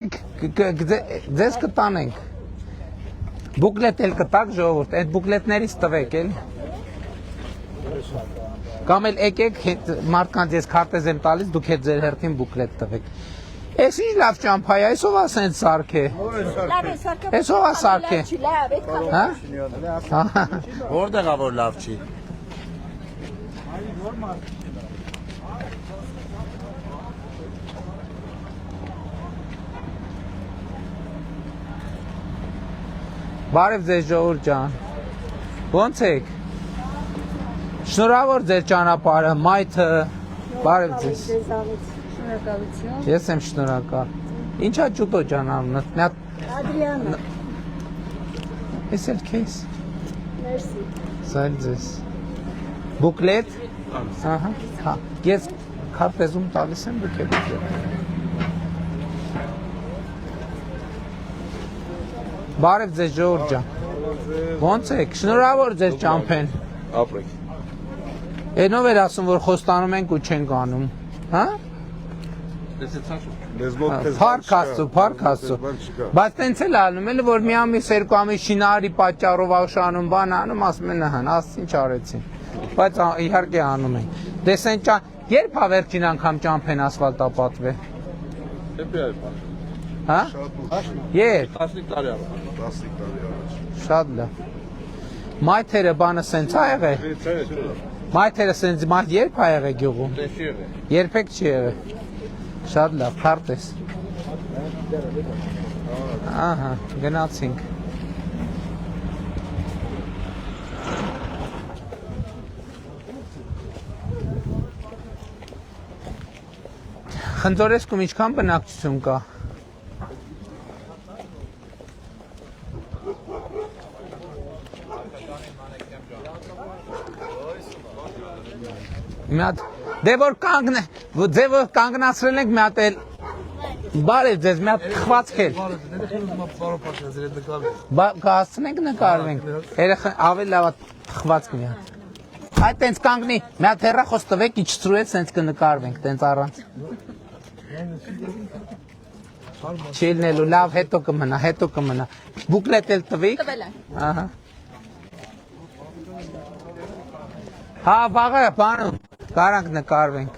Ձեզ կտանենք։ Բուկլետ էլ կտակ ժողովուրդ, այդ բուկլետներից տվեք էլ։ Կամ էլ եկեք մարդկանց ես քարտեզ եմ տալիս, դուք հետ ձեր հերթին բուկլետ տվեք։ Էս ինչ լավ ճամփա է, այսով է սենց սարք է։ Այսով է սարք է։ Հա։ Որտեղ է որ լավ չի։ Բարև ձեզ ժողովուրդ ջան։ Ոնց եք։ Շնորհավոր ձեր ճանապարհը, մայթը։ Բարև ձեզ։ Շնորհակալություն։ Ես եմ շնորհակալ։ Ինչա ճուտո ջան անունը։ Ադրիանա։ Ես էլ քեզ։ Մերսի։ Սայլ ձեզ։ Բուկլետ։ Ահա։ Հա։ Ես քարտեզում տալիս եմ դուք եք։ Բարև ձեզ ժողովուրդ ջան։ Ոնց եք։ Շնորհավոր ձեր ճամփեն։ Ապրեք։ Այնով էր ասում որ խոստանում ենք ու չենք անում։ Հա։ Փառք Աստծո, փառք Աստծո։ Բայց տենց էլ ալնում էլ որ մի ամիս երկու ամիս շինարարի պատճառով աշանում բան անում ասում են հան, ասած ինչ արեցին։ Բայց իհարկե անում են։ Դեսեն երբ է վերջին անգամ ճամփեն ասֆալտապատվել։ Հա։ Երբ։ 15 տարի առաջ։ Շատ լավ։ Մայթերը բանը սենց ա եղել։ Մայթերը սենց երբ ա եղել գյուղում։ Երբեք չի եղել։ Շատ լավ, քարտեզ։ Ահա, գնացինք։ Խնձորեսկում ինչքան բնակչություն կա։ Մի հատ դե որ կանգնացրել ենք մի հատ էլ բարև ձեզ մի հատ խվածք էլ կհասցնենք նկարվենք ավելի լավ խվածք մի հատ այդ տենց կանգնի մի հատ հեռախոս տվեք իջցրու հետ սենց կնկարվենք տենց առանց չի լինելու լավ հետո կմնա բուկլետ էլ տվեք ահա հա վաղը բանում Կարանք նկարվենք։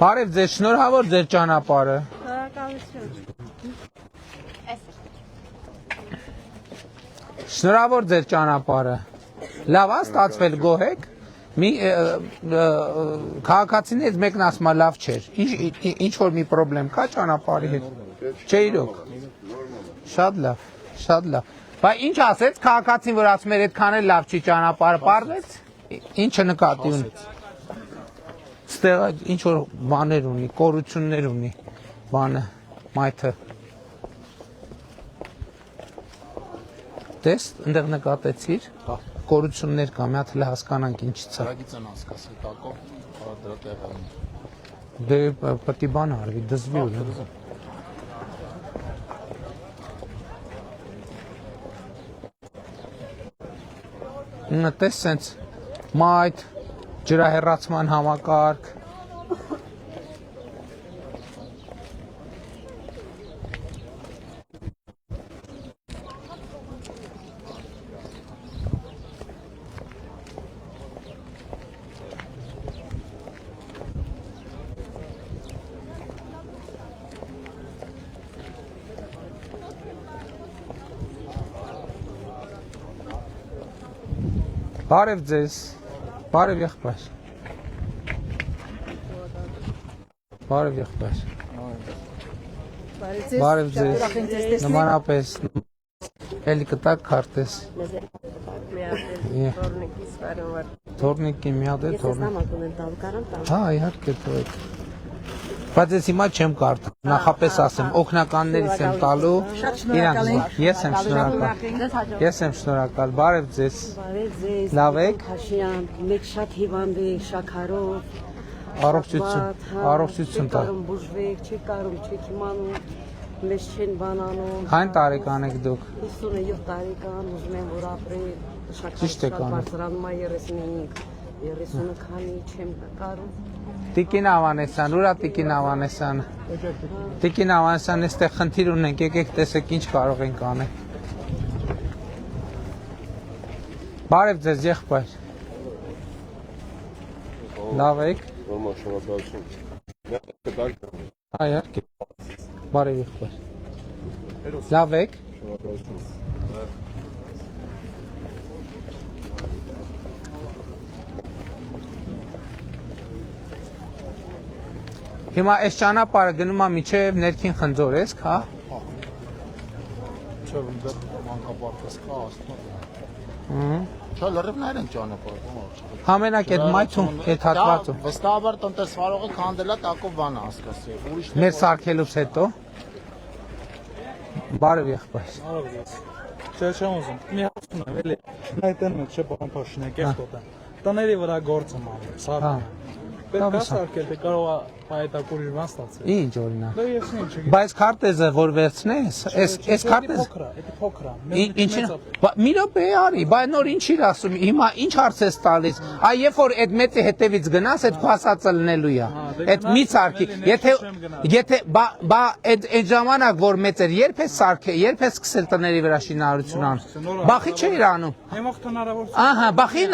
Բարև ձեզ, շնորհավոր ձեր ճանապարհը։ Շնորհակալություն։ Շնորհավոր ձեր ճանապարհը։ Լավ է ստացվել գոհ եք։ Մի քաղաքացիներից մեկն ասում է լավ չէր։ Ինչ որ մի խնդրեմ կա ճանապարհի հետ։ Չէ իրոք։ Շատ լավ, շատ լավ։ Բայց ինչ ասեց քաղաքացին, որ ասում էր այդքան էլ լավ չի ճանապարհը, պարզեց։ Ինչը նկատի ունի։ Ստեղ ինչ որ բաներ ունի, կորություններ ունի, բանը, մայթը։ Տես, այնտեղ նկատեցիր։ Կորություններ կա, մի հատ էլ հասկանանք ինչից է։ Հարագից են հասկացել տակով, դրա տեղը։ Դե պետք է բան արվի, դզվի ու։ Տես սենց մայթ, ջրահեռացման համակարգ։ Բարև ձեզ, բարև եղբայր։ Բարև եղբայր։ Բարև ձեզ, նմանապես, էլի կտակ քարտեզ։ Թորնիկի մի հատ է, հա, իհարկե թողեք։ Բայց ես հիմա չեմ կարդա, նախապես ասեմ, օգնականներից եմ տալու, ես եմ շնորհակալ, բարև ձեզ, լավ եք, մեկ շատ հիվանդ է շաքարով, Առողջություն տա։ Կարում բուժվեք, չի կարում, չեք իմանում, մեզ չեն բանանում։ Այն տարեկան եք դուք։ 57 տարեկան, ուզում եմ որ ապրել, Ճիշտ եք անում։ բարձրանում է 35, 30 քանի չեմ կարում։ Տիկին Ավանեսյան, ուրա Տիկին Ավանեսյան։ Տիկին Ավանեսյան, այստեղ խնդիր ունենք, եկեք տեսեք ինչ կարող ենք անել։ Բարև ձեզ եղբայր։ Լավ եք։ Նորմալ շնորհակալություն։ Այո, բարև եղբայր։ Լավ եք։ Հիմա այս ճանապարհը գնում է միջև ներքին խնձորեսկ, հա։ Չէ, դեռ մանկապարտեզ կա, ասում։ Ահա։ Չէ, լրիվներ են ճանապարհում։ Համենակ այդ մայթում, այդ հատվածում։ Վստահաբար տնտեսվարողը քանդելա տակով բան հասկացի։ Ուրիշ Մեր սարքելուց հետո։ Բարև եղբայր։ Չեմ ուզում։ Մի հաշվում եմ, էլի։ Այդտեղ մեջ չէ բան փոշնեք, ես տոտեմ։ Տների վրա գործ եմ անում, սարքում։ Պետք է սարքել, թե կարող է հայտակուր իր բան ստացել։ Ինչ օրինակ։ Դա ես ինչ չգիտեմ։ Բայց քարտեզը որ վերցնես, այս քարտեզ փոքր է։ ինչին մի րոպե արի, բայց նոր ինչ իր ասում, հիմա ինչ հարց ես տալիս։ Այ երբ որ այդ մեծի հետևից գնաս, այդ քո ասածը լինելու է։ Այդ մի սարքի, եթե բա այդ ժամանակ որ մեծ էր, երբ է սարքե, երբ է սկսել տների վրա շինարարություն անում։ Բախի չէր անում։ Հիմա հնարավոր։ Ահա, բախի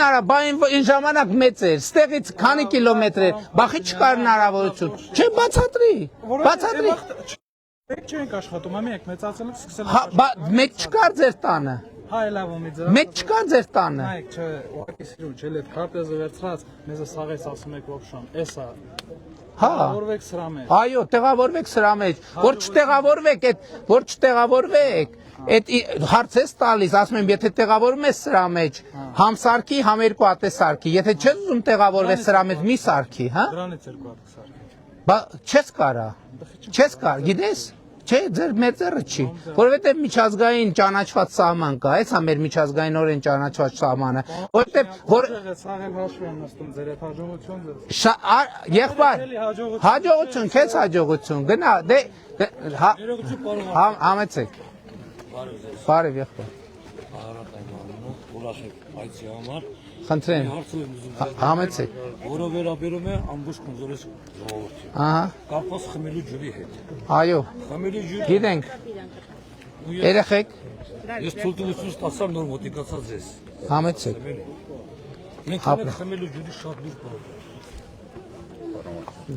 այն ժամանակ մեծ էր, ստեղից քանի կիլոմետր էր, բախի չկար հնարավորություն։ Չէ, բացատրի։ Բացատրի։ Մենք չենք աշխատում, ամենք մեծացել ենք սկսել։ Հա, մեծ չկար ձեր տանը։ Հայ լավ ու մի ձեր։ Մեծ չկար ձեր տանը։ Նայեք, չէ, ուղղակի սիրուն, չէ, այդ քարտեզը վերցրած, մեզ սաղես ասում եք ոբշան, էսա։ Հա։ Որվեք սրա մեջ։ Այո, տեղավորվեք սրա մեջ։ Որ չտեղավորվեք, այդ հարց ես տալիս, ասում եմ, եթե տեղավորում ես սրա մեջ, համ սարքի, համ երկու ատե սարքի, եթե չես ուզում տեղավորվես սրա մեջ, մի սարքի, հա։ Դրանից երկու հատ սարք։ Բա չես կարա։ Չես կար, գիտես։ Չէ, ձեր մեծերը չի, որովհետև միջազգային ճանաչված սահման կա, էսա մեր միջազգայինորեն ճանաչված սահմանը, որովհետև որ Սաղել հաշվի եմ նստում ձեր այդ հաջողություն ձեզ։ եղբայր, հաջողություն, քեզ հաջողություն, գնա, դե համեցեք։ Բարև եղբայր։ Խնդրեմ, համեցեք։ Որը վերաբերում է ամբողջ կոնզորես ժողովրդին։ Ահա, Կապված խմելու ջրի հետ։ այո, Խմելու ջուրը գիտենք, երեխեք, ես թույլտվություն ստացա նոր մոտիկացա ձեզ։ համեցեք, Մենք ունենք խմելու ջուրի շատ լուրջ բան։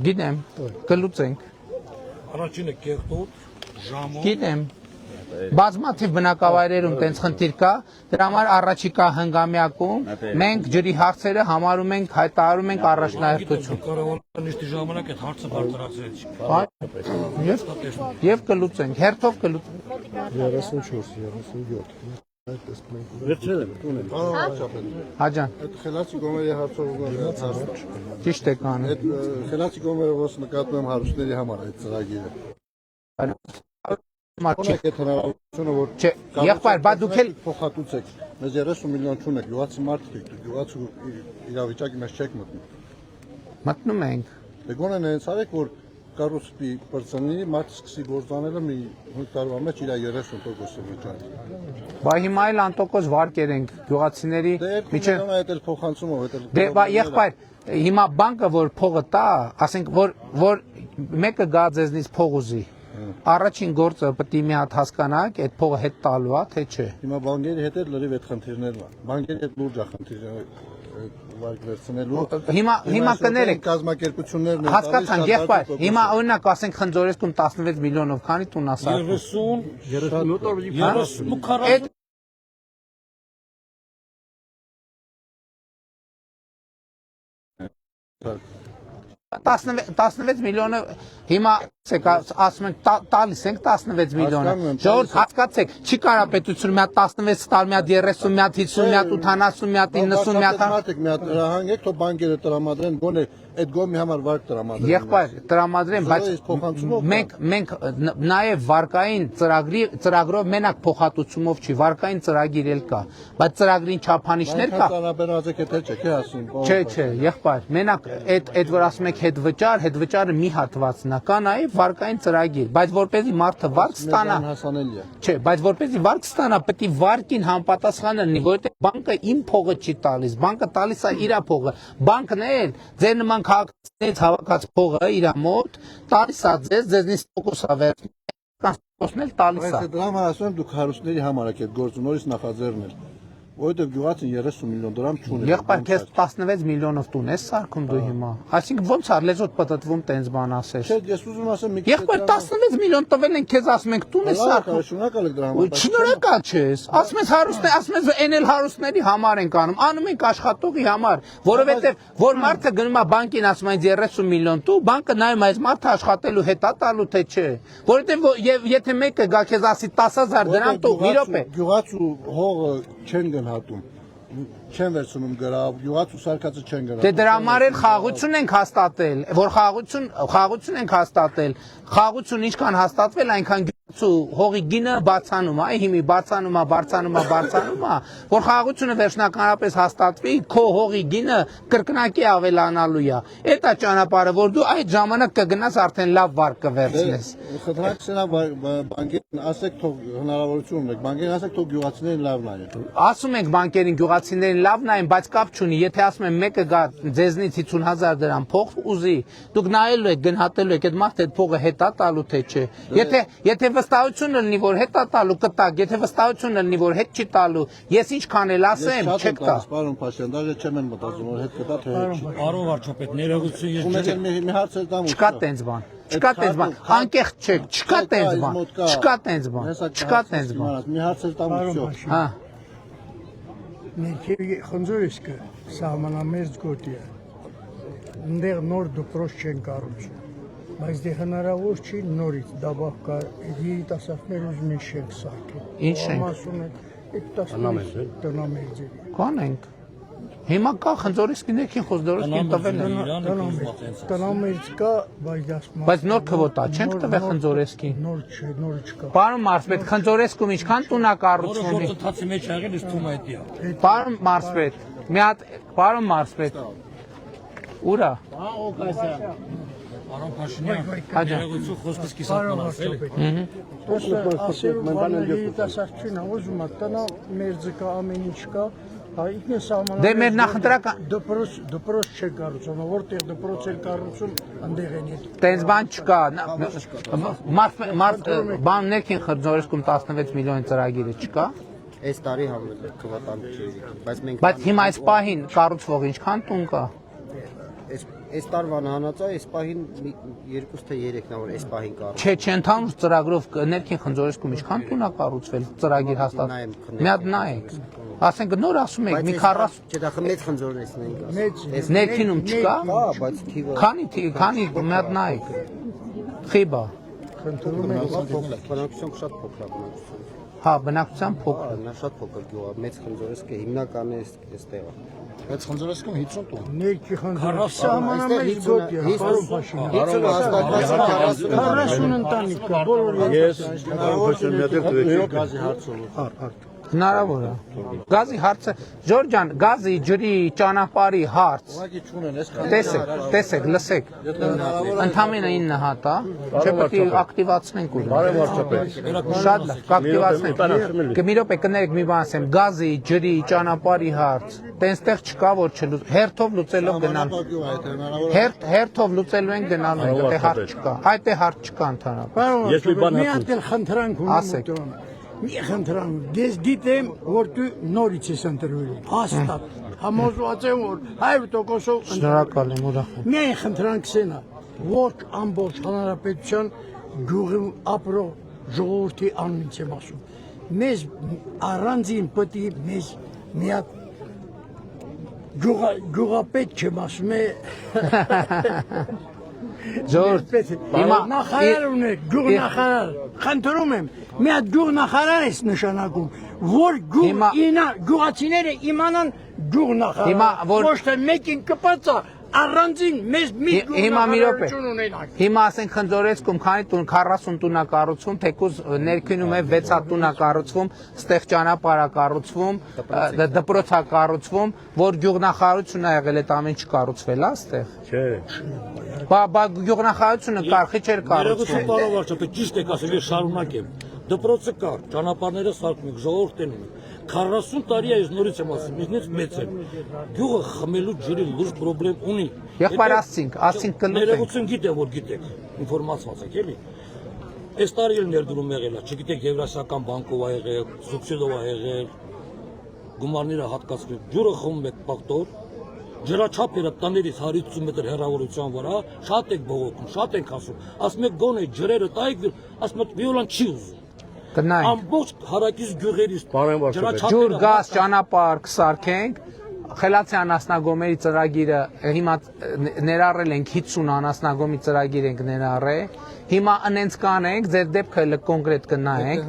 գիտեմ, կլուծենք, Առաջինը կեղտոտ, ժամո, գիտեմ, բազմաթիվ բնակավայրերում տենց խնդիր կա, դրա համար առաջիկա հնգամյակում մենք ջրի հարցերը համարում ենք, հայտարարում ենք առաջնահերթություն։ կառավարության ժամանակ այդ հարցը բարձրացրեց։ Եվ կլուծենք, հերթով կլուծենք։ 34-37։ Հաջան, Այդ խելացի գոմերի հարցով ճիշտ եք անում։ այդ խելացի գոմերը ոնց նկատում եմ հարուստների համար այդ ծրագիրը։ Ունեք այդ հնարավորությունը որ Չէ, եղբայր, բա դուք էլ փոխհատուցեք։ Մեզ 30 միլիոն չունեք, յուղացի մարդիկ եք, յուղացու իրավիճակի մեջ չեք մտնում։ մտնում ենք։ Դե գոնե նենց արեք որ կառուցվի բրծնի, մարդը սկսի գործանելը մի 5 տարվա մեջ իր 30%-ը վճարի։ Բա հիմա էլ անտոկոս վարկեր ենք գյուղացիների Դե 2 միջև միլիոնը այդ էլ փոխանցումով այդ էլ։ Դե բա եղբայր, հիմա բանկը որ փողը տա, ասենք որ մեկը գա ձեզնից փող ուզի։ Առաջին գործը պետք է մի հատ հասկանաք, այդ փողը հետ տալու է, թե չէ։ Հիմա բանկերի հետ էլ լրիվ այդ խնդիրներն են։ Բանկերի հետ լուրջ է խնդիրը վարկ վերցնելու։ Հիմա կներեք կազմակերպություններն են հասկացանք, եղբայր, հիմա օրինակ ասենք Խնձորեսկում 16 միլիոնով քանի տուն ասա։ 30 16 միլիոնը հիմա ասում ենք տալիս ենք 16 միլիոնը։ Ժողովուրդ հասկացեք, չի կարա պետությունը մի հատ 16 տալ, մի հատ 30, մի հատ 50, մի հատ 80, մի հատ 90, մի հատ Մատիկ մի հատ հանգեք, թող բանկերը տրամադրեն, գոնե այդ գոմի համար վարկ տրամադրեն։ Եղբայր տրամադրեն, բայց մենք նաև վարկային ծրագրով մենակ փոխհատուցումով չի, վարկային ծրագիր էլ կա, բայց ծրագրին չափանիշներ կա։ Տարաբերած եք թե չէ, ասին։ Չէ, եղբայր, մենակ այդ որ ասում եք հետվճարը մի հատվածն է, կա նաև վարկային ծրագիր, բայց որպեսզի մարդը վարկ ստանա, չէ, բայց որպեսզի վարկ ստանա, պետք է վարկին համապատասխան լինի, որովհետև բանկը իմ փողը չի տալիս, բանկը տալիս է իր փողը, բանկն էլ ձեր նման քաղաքացիներից հավաքած փողը իր մոտ տալիս է ձեզնից տոկոս է վերցնում, տոկոսն էլ տալիս է։ Բայց դրա համար ասում եմ դուք հարուստների համար եք այդ գործը նորից նախաձեռնել, որովհետև գյուղացին 30 միլիոն դրամ չունի։ Եղբայր, քեզ 16 միլիոնով տուն ես սարքում դու հիմա։ Այսինքն ոնց է լեզոտ պտտվում տենց բան ասես։ Չէ, ես ուզում ասեմ մի քիչ։ Եղբայր 16 միլիոն տվել են քեզ ասում ենք տուն ես սարքում։ Շնորհակալ եք դրա համար։ Շնորհակալ չես։ Ասում ես հարուստներ, ասում ես այն էլ հարուստների համար ենք անում ենք աշխատողի համար, որովհետև որ մարդը գնում է բանկին ասում այն 30 միլիոն տու, բանկը նայում այս մարդը աշխատելու հետա տալու թե չէ։ Որովհետև եթե մեկը գա քեզ ասի 10000 դրամ տու, մի րոպե։ Գյուղացու հողը չեն գնահատում։ Չեն վերցնում գրավ, գյուղացու սարքածը չեն գնահատում։ Դե դրա համար էլ խաղաղություն ենք հաստատել, որ խաղաղություն ենք հաստատել, խաղաղություն ինչքան հաստատվել, այնքան գյուղացու հողի գինը բարձանում է, հիմի բարձանում է, որ խաղաղությունը վերջնականապես հաստատվի, քո հողի գինը կրկնակի ավելանալու է։ Այդ է ճանապարհը, որ դու այդ ժամանակ կգնաս արդեն լավ վարկ կվերցնես։ Խնդրակ սենա բանկերին ասեք թող հնարավորություն ունեք, բանկերին ասեք թող գյուղացիներին լավ նայեն։ Ասում ենք բանկերին գյուղացիներին լավ նայեն, բայց կապ չունի, եթե ասում են մեկը գա ձեզնից 50000 դրամ փող ուզի, դուք նայելու եք, գնահատելու եք, այդ մարդը այդ փողը հետա տալու թե չէ։ Եթե վստահություն լինի, որ հետա տալու կտակ, եթե վստահություն լինի, որ հետ չի տալու, ես ինչքան էլ ասեմ, չեք տա։ Պարոն Փաշյան, դաժե չեմ մտածում, որ հետ կտա թե հետ չի։ Պարոն վարչապետ, ներողություն ես Ումեջան մի հարց էլ տամ։ Չկա տենց բան։ Չկա տենց բան, անկեղծ չեք, չկա տենց բան։ Չկա տենց բան։ Մի հարց էլ տամ ու։ Հա։ Ներքևի խնձորեսկը սահմանամերձ գոտի է, ընդեղ նոր դպրոց չեն կառուցում, բայց դե հնարավոր չի նորից դաբախ կա երիտասարդներ ուզում են շենք սարքել։ Ինչ շենք։ Ասում են, այդ տնամերձերի։ Կանենք։ Հիմա կա խնձորեսկի ներքին խոզդորեսկին տվել են։ Տնամերձ կա, բայց ասում Բայց նոր քվոտա չենք տվել խնձորեսկին։ նոր չկա։ Պարոն Մարսպետ, խնձորեսկում ինչքան տուն է կառուցվում։ գործընթացի մեջ աղել ես թվում այդ դիա։ Պարոն Մարսպետ, մի հատ պարոն Մարսպետ։ Ուրա։ Պարոն Փաշինյան, Հաջա։ ներողություն խոսքս կիսական ասել։ Պրոստը ասելու բանը երիտասարդին ուզում է տնամերձը կա, ամեն ինչ կա, ինքն է սահմանամերձ։ Դե մեր նախընտրական դպրոց չեն կառուցում, որտեղ դպրոց են կառուցում, ընդեղ են հետ։ տենց բան չկա։ Բան ներքին խնձորեսկում 16 միլիոն ծրագիրը չկա։ Այս տարի համել է քվոտան չի, բայց մենք Բայց հիմա այս պահին կառուցվող ինչքան տուն կա։ այս տարվան հանածա այս պահին 2 թե 3-ն որ այս պահին կառուցել։ Չէ, ընդհանուր ծրագրով ներքին խնձորեսկում ինչքան տուն է կառուցվել ծրագիր հաստատ։ Մի հատ նայեք։ Ասենք նոր ասում եք մի 40 Չէ, դա մեծ խնձորեսն են։ Մեծ ներքինում չկա։ Հա, բայց թիվը Քանի մի հատ նայեք։ Խիբա։ խնդրում են բնակչություն շատ փոքր է բնակչություն։ Հա, բնակչության փոքր։ Նա շատ փոքր գյուղ է, մեծ խնձորեսկը հիմնականը էստեղ է։ Բայց խնձորեսկում 50 տուն։ ներքի խնդրում սահմանամերձ գոտի է, պարոն Փաշինյան։ 50 հաստատված 40 ընտանիք կա, բոլորը Ես Փաշյան մի հատ գազի հարցով։ Հնարավոր է։ Գազի հարցը, Ժորժ ջան, գազի, ջրի, ճանապարհի հարց։ Ուղղակի չունեն, այսքան։ Տեսեք, լսեք։ Ընդամենը 9 հատ է, չէ՞ պետք է ակտիվացնենք ուր։ Բարև վարչապետ։ Շատ լավ, կակտիվացնենք։ Մի րոպե կներեք մի բան ասեմ, գազի, ջրի, ճանապարհի հարց։ Տենստեղ չկա որ հերթով լուծելով գնալ։ Հերթով լուծելու են գնալու, այդտեղ հարց չկա։ Այդտեղ հարց չկա ընդհանրապես։ Ես մի բան ասեմ։ Մի հատ խնդրանք Ասեք։ ունեմ։ Մի խնդրանք, ես գիտեմ, որ դու նորից ես ընտրվել, հաստատ։ Համոզված եմ, որ 100%-ով Շնորհակալ եմ, ուրախ եմ։ միայն խնդրանքս են, ոչ ամբողջ հանրապետության գյուղում ապրող ժողովրդի անունից եմ ասում։ Մեզ առանձին պետք է մեզ մի հատ գյուղապետ չեմ ասում է Ժողովուրդ, հիմա նախարար ունեք, գյուղ նախարար։ Խնդրում եմ, մի հատ գյուղ նախարար ես նշանակում, որ գյուղացիները իմանան գյուղ նախարար։ Ոչ թե մեկին կպած է առանձին մեզ մի գյուղնախարարություն ունենանք։ Հիմա ասենք Խնձորեսկում քանի տուն 40 տուն է կառուցվում, թեկուզ ներքինում է 6 հատ տուն է կառուցվում, ստեղ ճանապարհ է կառուցվում, դպրոց է կառուցվում, որ գյուղնախարարությունը եղել է ամեն ինչ կառուցվել է ստեղ։ Չէ։ Բա գյուղնախարարությունը կարխի չէր կառուցվում։ Պարոն վարչապետ, ճիշտ եք ասել, ես շարունակեմ։ Դպրոցը կար, ճանապարհները սարքում եք, ժողովուրդն ունի։ 40 տարի է ես նորից եմ ասում, ինձնից մեծ եմ։ Գյուղը խմելու ջրի լուրջ խնդրեմ ունի։ Եղբայր ասինք կլուտ ենք։ Ներողություն գիտեմ, որ գիտեք, ինֆորմացված եք, էլի։ Այս տարի էլ ներդրում եղել է, չգիտեք, Եվրասիական բանկով է եղել, սուբսիդով է եղել, գումարները հատկացրել, ջուրը խմում եք պակտոր, ջրաչափերը տներից 150 մետր հեռավորության վրա, շատ եք բողոքում, շատ ենք ասում, ասում եք գոնե ջրերը տայք, ասում եք վիոլան չի ուզում։ Գնանք։ Ամբողջ հարակից գյուղերից Ջուր, գազ, ճանապարհ կսարքենք։ Խելացի անասնագոմերի ծրագիրը հիմա ներառել ենք 50 անասնագոմի ծրագիր ենք ներառել։ Հիմա անենց կանենք, ձեր դեպքը կոնկրետ կնայենք։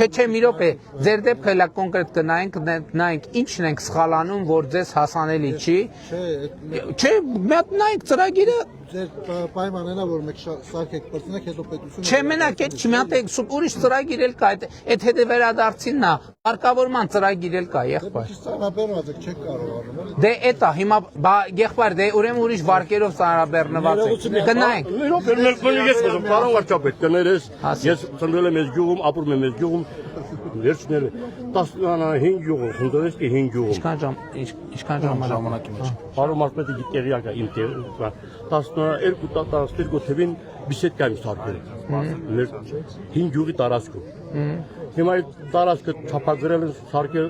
Չէ, մի րոպե, ձեր դեպքը կոնկրետ կնայենք, նայենք ինչն ենք սխալանում, որ ձեզ հասանելի չի։ Չէ, մենք նայենք ծրագիրը ձեր պայմանն է որ մեկ սարքեք բրցնեք հետո պետությունը Չէ, մենակ այդ չմիանք ուրիշ ծրագիր էլ կա, այդ հետը վերադարձինն է, արկավորման ծրագիր էլ կա, եղբայր։ Ծանրաբեռնված եք, չեք կարողանում, էլի։ Դե էդ է, հիմա եղբայր, դե ուրեմն ուրիշ վարկերով ծանրաբեռնված եք։ Գնայինք։ Պարոն վարչապետ, կներես, ես ծնվել եմ այս գյուղում, ապրում եմ այս գյուղում, վերջնել 15 գյուղում, Խնձորեսկի 5 գյուղում։ Ինչքան ժամանակի մեջ։ Պարոն վարչապետը տեղյակ է, իմ տեղը 12 թվին բիսեդկա եմ սարքել։ Մեր 5 գյուղի տարածքում։ Հիմա այդ տարածքը չափագրել են սարքել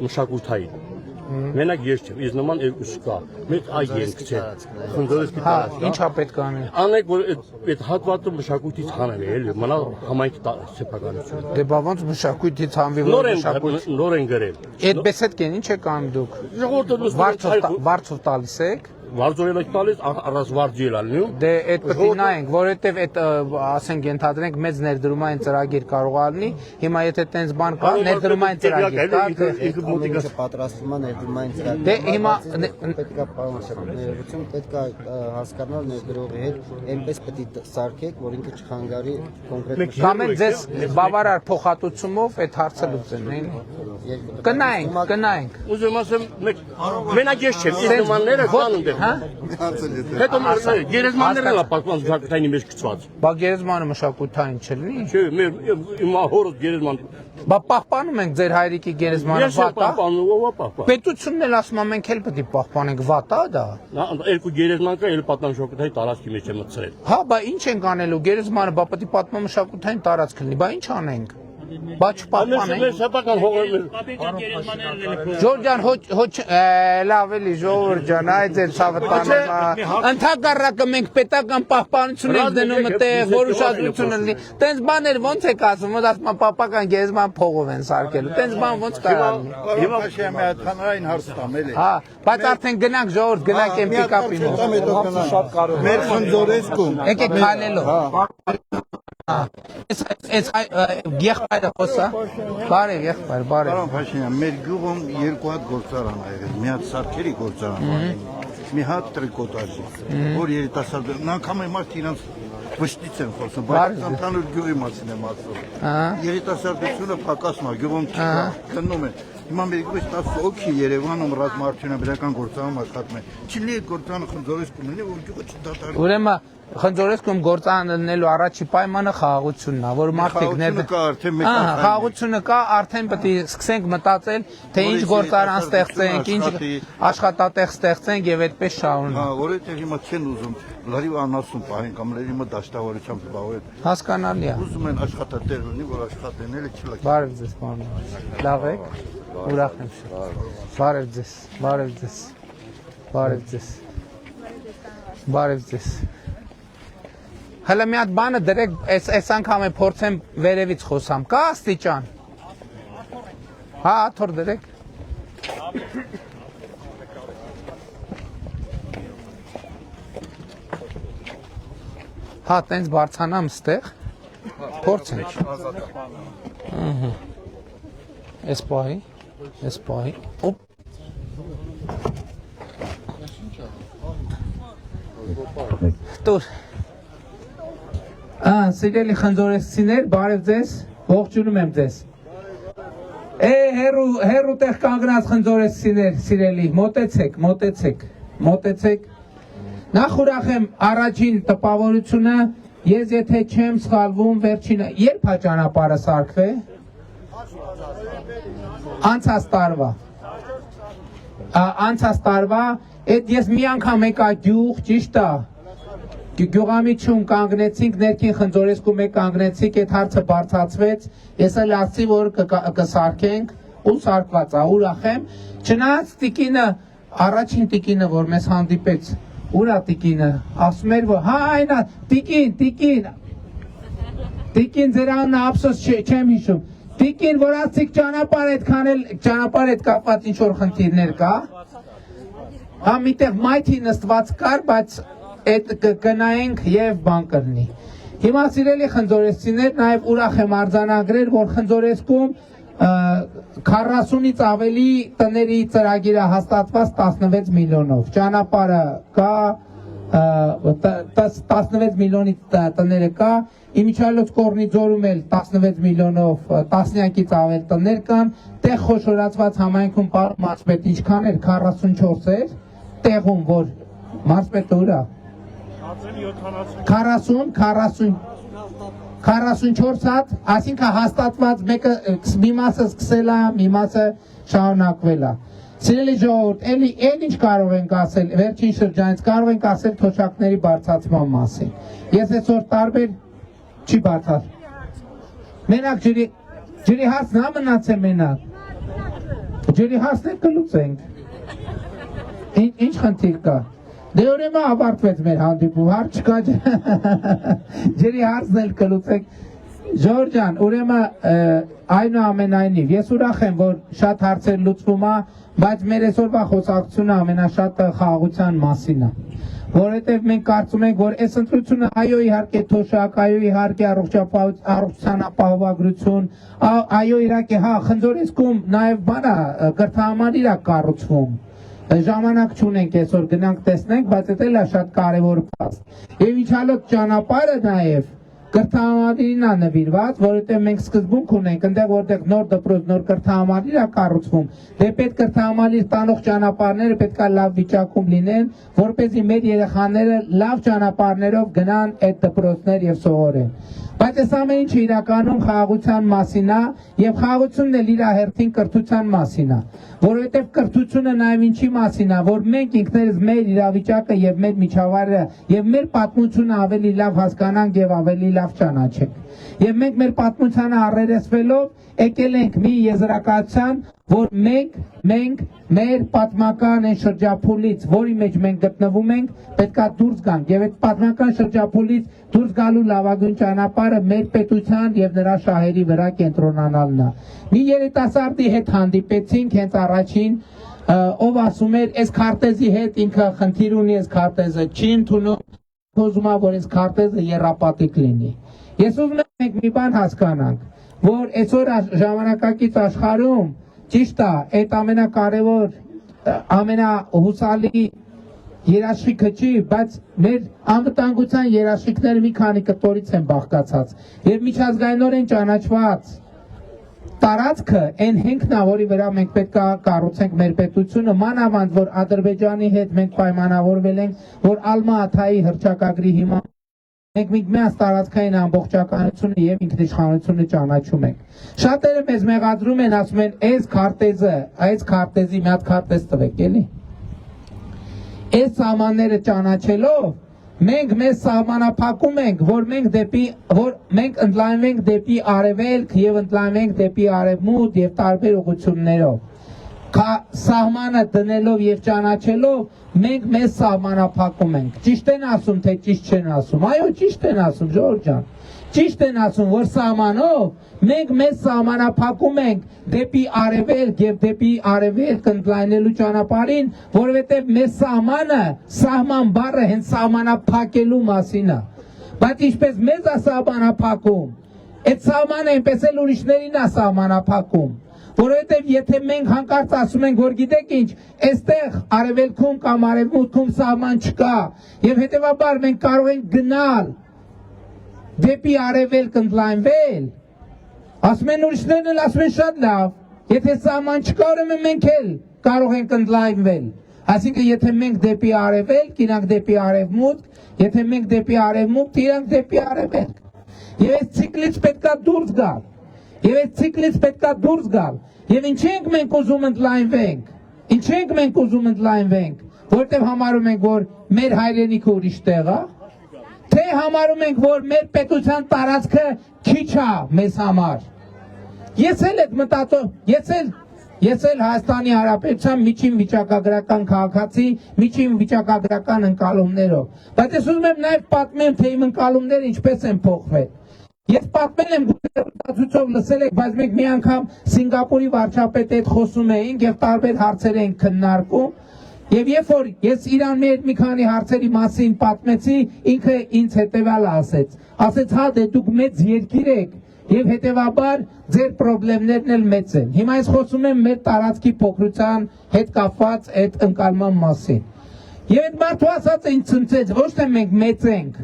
մշակութային։ Մենակ ես չեմ, ես նման երկուսը կա։ Մեծ այգի են գցել։ Խնձորեսկի տարածքը։ Ինչա պետք է անենք։ Անեք որ այդ հատվածը մշակույթից հանել է, էլի, մնա համայնքի սեփականությունը։ Դե բա ոնց մշակույթից հանվի որ մշակույթ։ Նոր են գրել։ Այդ բեսեդկեն ինչ եք անում դուք։ Ժողովուրդը Վարձով տալիս եք։ Վարձորել եք տալիս, առանց վարձի էլ ալնում։ Դե այդ պետք է նայենք, որովհետև այդ ասենք ենթադրենք մեծ ներդրումային ծրագիր կարող ալնի։ Հիմա եթե տենց բան կա, ներդրումային ծրագիր կա, ինքը պատրաստվում է ներդրումային ծրագիր։ Դե հիմա պետք է պարոն ներողություն, պետք է հասկանալ ներդրողի հետ, այնպես պետք է սարքեք, որ ինքը չխանգարի կոնկրետ կամ են ձեզ բավարար փոխհատուցումով այդ հարցը լուծեն, էլի։ Կնայենք։ Ուզում ասեմ, մենակ ես չեմ, իսկ նմանները կան ունդեր։ Հա։ Հետո գերեզմաններն էլ ապակման մշակութային մեջ գծված։ Բա գերեզմանը մշակութային չլինի։ Չէ, իմ հորս գերեզման։ Բա պահպանում ենք ձեր հայրիկի գերեզմանը Ես եմ պահպանում, ով է պահպանում։ Պետությունն էլ ասում է մենք էլ պետք է պահպանենք, վատ է դա։ Երկու գերեզման կա, էլ պատմամշակութային տարածքի մեջ եմ մտցրել։ Հա, բա ինչ ենք անելու գերեզմանը, բա պետք է պատմամշակութային տարածք լինի, բա ինչ անենք։ Բա չպահպանենք։ Մեր սեփական հողերն Ժորժ ջան, լավ էլի Ժորժ ջան, այ ձեր ցավտանը։ Ընդհակառակը մենք պետական պահպանություն ենք դնում այդտեղ, որ ուշադրությունը լինի։ Տենց բաներ ոնց եք ասում, որ ասում են պապական գերեզման փողով են սարքելու։ Տենց բան ոնց կարա լինի։ Հիմա շեմ մի հատ հանրային հարց տամ, էլի։ Հա, բայց արդեն գնանք Ժորժ, գնանք եմ պիկապի մոտ։ Շատ կարող։ Մեր Խնձորեսկում։ Եկեք քայլելով։ Այս եղբայրը խոսա։ Բարև եղբայր, բարև։ Պարոն Փաշինյան, մեր գյուղում երկու հատ գործարան ա եղել, մի հատ սարքերի գործարան, մի հատ տրիկոտաժի, որ երիտասարդներ, անգամ է մարդ իրանց վշտից են խոսում, բայց ընդհանուր գյուղի մասին եմ ասում։ Երիտասարդությունը փակասում է, գյուղում չի կա, քննում են։ Հիմա մեր գյուղից 10 հոգի Երևանում ռազմաարդյունաբերական գործարանում աշխատում են։ Չլինի այդ գործարանը Խնձորեսկում լինի, որ գյուղը չդադարի։ Ուրեմն Խնձորեսկում գործարան լինելու առաջի պայմանը խաղաղությունն է, որ մարդիկ խաղաղությունը կա, արդեն պետք է սկսենք մտածել, թե ինչ գործարան ստեղծենք, ինչ աշխատատեղ ստեղծենք եւ այդպես շարունենք։ Հա, որովհետեւ հիմա չեն ուզում լրիվ անասուն պահեն կամ լրիվ դաշտավորությամբ զբաղվել։ Հասկանալի է։ Ուզում են աշխատատեղ լինի, որ աշխատեն, էլի չլակ։ Բարև ձեզ, պարոն։ Լավ եք։ Ուրախ եմ շատ։ Բարև ձեզ, բարև ձեզ։ Բարև ձեզ։ Բարև ձեզ։ Հələ մի հատ բանը դրեք, այս անգամ է փորձեմ վերևից խոսամ։ Կա աստիճան։ Հա, թոր դրեք։ Հա, տենց բարձանամ ստեղ, փորձենք։ Էս պահի, օպ։ Տուր։ Սիրելի խնձորեսցիներ, բարև ձեզ, ողջունում եմ ձեզ։ Հերու տեղ կանգնած խնձորեսցիներ, սիրելի, մոտեցեք։ Նախ ուրախ եմ առաջին տպավորությունը, ես եթե չեմ սխալվում վերջինը, երբ հա ճանապարհը սարքվե։ Անցած տարվա, այդ ես մի անգամ եկա գյուղ, ճիշտ է։ Գյուղամիջում կանգնեցինք, ներքին խնձորեսկու մեկ կանգնեցինք, այդ հարցը բարձրացվեց, ես էլ ասացի, որ կսարքենք, ու սարքված է, ուրախ եմ։ Չնայած տիկինը, առաջին տիկինը, որ մեզ հանդիպեց, ուր է տիկինը, ասում էր, որ հա այնա, տիկին ձեր անունը ափսոս չեմ հիշում, տիկին, որ ասիք ճանապարհ հետ կապված ինչ-որ խնդիրներ կա, հա միտեղ մայթի նստված կար, բայց այդ կգնայինք եւ բան կլինի։ Հիմա սիրելի խնձորեսցիներ, նաեւ ուրախ եմ արձանագրել, որ խնձորեսկում 40-ից ավելի տների ծրագիր է հաստատված 16 միլիոնով։ Ճանապարհը կա 16 միլիոնի տները կա, Իմիջիայլոց կորնի ձորում էլ 16 միլիոնով տասնյակից ավել տներ կան, տեղ խոշորացված համայնքում մարզպետ ինչքան էր 44 էր, տեղում որ մարզպետը ուր է 44 հատ, այսինքն հաստատված մեկը մի մասը սկսել է, մի մասը շարունակվել է։ Սիրելի ժողովուրդ, էլ ինչ կարող ենք ասել, վերջին շրջանից կարող ենք ասել թոշակների բարձրացման մասին։ Ես այսօր տարբեր չի բարձր։ Մենակ ջրի հարցն է մնացել մենակ։ Ջրի հարցն է կլուծենք։ Ինչ խնդիր կա։ Դե ուրեմն ավարտվեց մեր հանդիպում, հարց չկա ջրի հարցն էլ կլուծենք։ Ժողովուրդ ջան, ուրեմն այնուամենայնիվ, ես ուրախ եմ, որ շատ հարցեր լուծվում է, բայց մեր այսօրվա խոսակցությունը ամենաշատը խաղաղության մասին է։ Որովհետև մենք կարծում ենք, որ այս ընտրությունը այո իհարկե թոշակ, այո իհարկե առողջության ապահովագրություն, այո իհարկե հա խնձորեսկում նաև բանա կրթահամալիր է կառուցվում։ Ժամանակ չունենք այսօր գնանք տեսնենք, բայց դա էլ է շատ կարևոր փաստ։ Եվ իջալոց ճանապարհը նաև կրթահամալիրին է նվիրված, որովհետև մենք սկզբունք ունենք, այնտեղ որտեղ նոր դպրոց, նոր կրթահամալիր է կառուցվում, դե պետք կրթահամալիր տանող ճանապարհները պետք է լավ վիճակում լինեն, որպեսզի մեր երեխաները լավ ճանապարհներով գնան այդ դպրոցներ եւ սովորեն։ Բայց այս ամեն ինչը իրականում խաղաղության մասին է եւ խաղաղությունն էլ իր հերթին կրթության մասին է, որովհետեւ կրթությունը նաեւ ինչի մասին է, որ մենք ինքներս մեր իրավիճակը եւ մեր միջավայրը եւ մեր պատմությունը ավելի լավ հասկանանք եւ ավելի լավ ճանաչենք։ Եվ մենք մեր պատմությանը առերեսվելով եկել ենք մի եզրակացության, որ մենք մեր պատմական այն շրջափուլից, որի մեջ մենք գտնվում ենք, պետքա դուրս գանք եւ այդ պատմական շրջափուլից դուրս գալու լավագույն ճանապարհը մեր պետության եւ նրա շահերի վրա կենտրոնանալն է։ Մի երիտասարդի հետ հանդիպեցինք հենց առաջին, ով ասում էր, այս քարտեզի հետ ինքը խնդիր ունի, այս քարտեզը չի ընդունում, ուզում է, որ այս քարտեզը եռապատիկ լինի։ Ես ուզում եմ մենք մի բան հասկանանք, որ այսօր ժամանակակից աշխարհում ճիշտ է, այդ ամենակարևոր, ամենահուսալի երաշխիքը չի, բայց մեր անվտանգության երաշխիքները մի քանի կտորից են բաղկացած եւ միջազգայինորեն ճանաչված տարածքը այն հենքն է, որի վրա մենք պետք է կառուցենք մեր պետությունը, մանավանդ որ Ադրբեջանի հետ մենք պայմանավորվել ենք, որ Ալմա-Աթայի հռչակագրի հիման մենք միգմեած տարածքային ամբողջականությունը եւ ինքնիշխանությունը ճանաչում ենք։ Շատերը մեզ մեղադրում են, ասում են, այս քարտեզի մի հատ քարտեզ տվեք, էլի։ Այս սահմանները ճանաչելով մենք մեզ սահմանափակում ենք, որ մենք ընդլայնվենք դեպի արևելք եւ ընդլայնվենք դեպի արևմուտք եւ տարբեր ուղղություններով։ Սահմանը դնելով եւ ճանաչելով մենք մեզ սահմանափակում ենք։ Ճիշտ են ասում, թե ճիշտ չեն ասում։ Այո, ճիշտ են ասում, Ժորժ ջան։ Ճիշտ են ասում, որ սահմանով մենք մեզ սահմանափակում ենք դեպի արևելք եւ դեպի արևելք ընդլայնելու ճանապարհին, որովհետեւ մեր սահմանը, սահման բառը հենց սահմանափակելու մասին է։ Բայց ինչպես մեզ է սահմանափակում, այդ սահմանը այնպես էլ ուրիշներին է սահմանափակում, որովհետև եթե մենք հանկարծ ասում ենք, որ գիտեք ինչ, այստեղ արևելքում կամ արևմուտքում սահման չկա, եւ հետեւաբար մենք կարող ենք գնալ դեպի արևելք ընդլայնվել, ասում են ուրիշներն էլ ասում են շատ լավ, եթե սահման չկա, ուրեմն մենք էլ կարող ենք ընդլայնվել, այսինքն եթե մենք դեպի արևելք, իրանք դեպի արևմուտք, եթե մենք դեպի արևմուտք, իրանք դեպի արևելք, եւ այս ցիկլից պետքա դուրս գալ, եւ այս ցիկլից պետքա դուրս գալ, եւ ինչ ենք մենք ուզում ընդլայնվենք, ինչ ենք մենք ուզում ընդլայնվենք, որտեղ համարում ենք, որ մեր հայրենիքը ուրիշ տեղ է, թե համարում ենք, որ մեր պետության տարածքը քիչ է մեզ համար։ Ես էլ այդ մտածում, ես էլ Հայաստանի Հանրապետության միջին վիճակագրական քաղաքացի, միջին վիճակագրական ընկալումներով, բայց ես ուզում եմ նաև պատմեմ, թե իմ ընկալումները ինչպես են փոխվել։ Ես պատմել եմ գուցե լսել եք, բայց մենք մի անգամ Սինգապուրի վարչապետի հետ խոսում էինք եւ տարբեր հարցեր էինք քննարկում, եւ երբ որ ես իրան մի քանի հարցերի մասին պատմեցի, ինքը ինձ հետեւյալը ասեց, հա դե դուք մեծ երկիր եք եւ հետեւաբար ձեր խնդիրներն էլ մեծ են։ Հիմա ես խոսում եմ մեր տարածքի փոքրության հետ կապված այդ ընկալման մասին։ Եվ այդ մարդու ասած ինձ ցնցեց, ոչ թե մենք մեծ ենք։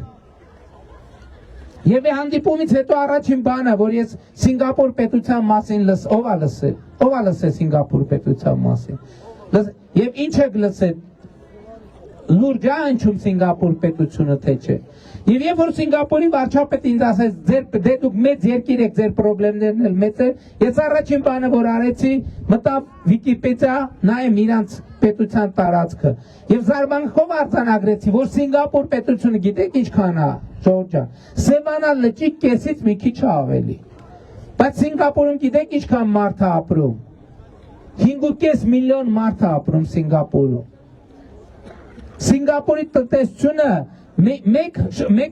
Եվ հանդիպումից հետո առաջին բանը, որ ես Սինգապուր պետության մասին ով է լսել Սինգապուր պետության մասին։ Եվ ինչ եք լսել։ Լուրջ է հնչում Սինգապուր պետությունը թե չէ։ Եվ երբ որ Սինգապուրի վարչապետը ինձ ասեց, դե դուք մեծ երկիր եք, ձեր խնդիրներն էլ մեծ են, ես առաջին բանը որ արեցի, մտա Վիկիպեդիա, նայեմ իրանց պետության տարածքը։ Եվ զարմանքով արձանագրեցի, որ Սինգապուր պետությունը գիտեք ինչքան է, Ժորժ ջան, Սևանա լճի կեսից մի քիչ ավելի։ Բայց Սինգապուրում գիտեք ինչքան մարդ է ապրում։ 5.5 միլիոն մարդ է ապրում Սինգապուրում։ Սինգապուրի տնտեսությունը մեկ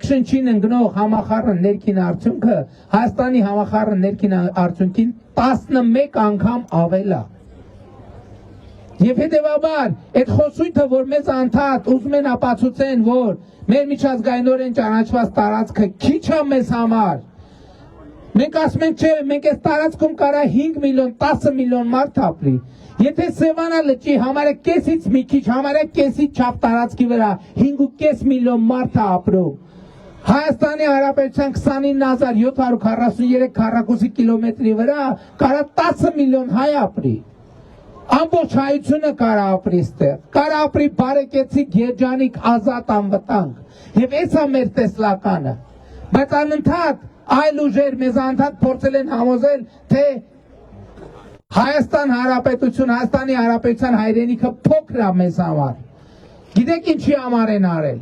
շնչին ընկնող համախառն ներքին արդյունքը Հայաստանի համախառն ներքին արդյունքին 11 անգամ ավել է։ Եվ հետևաբար այդ խոսույթը, որ մեզ անդադ ուզում են ապացուցեն, որ մեր միջազգայինորեն ճանաչված տարածքը քիչ է մեզ համար։ Մենք ասում ենք, չէ, մենք այս տարածքում կարա 5 միլիոն, 10 միլիոն մարդ ապրի։ Եթե Սևանա լճի համարը կեսից մի քիչ, համարը կեսից չափ տարածքի վրա 5.5 միլիոն մարդ է ապրում։ Հայաստանի Հանրապետության 29743 քառակուսի կիլոմետրի վրա կարա 10 միլիոն հայ ապրի։ Ամբողջ հայությունը կարա ապրի ստեղ, կարա ապրի բարեկեցիկ, երջանիկ, ազատ, անվտանգ։ Եվ այս է մեր տեսլականը։ Բայց անընդհատ այլ ուժեր մեզ անդադ փորձել են համոզել, թե Հայաստանի Հանրապետության հայրենիքը փոքր է մեզ համար։ Գիտեք ինչի համար են արել։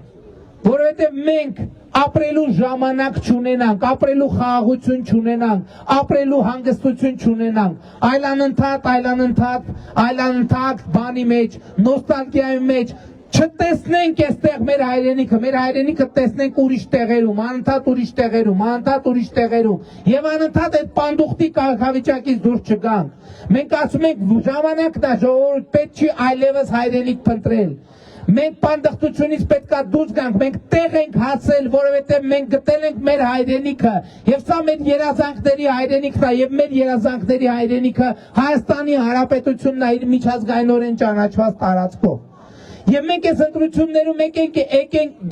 Որովհետև մենք ապրելու ժամանակ չունենանք, ապրելու խաղաղություն չունենանք, ապրելու հանգստություն չունենանք, այլանընդհատ բանի մեջ, նոստալգիայի մեջ չտեսնենք այստեղ մեր հայրենիքը տեսնենք ուրիշ տեղերում, անընդհատ ուրիշ տեղերում, եւ անընդհատ այդ պանդուխտի կարգավիճակից դուրս չգանք։ Մենք ասում ենք ժամանակն է, ժողովուրդ, պետք չի այլևս հայրենիք փնտրել։ Մենք պանդխտությունից պետքա դուրս գանք, մենք տեղ ենք հասել, որովհետև մենք գտել ենք մեր հայրենիքը, եւ սա մեր երազանքների հայրենիքն է, եւ մեր երազանքների հայրենիքը Հայաստանի Հանրապետությունն է իր միջազգայինորեն ճանաչված տարածքով։ Եվ մենք այս ընտրություններում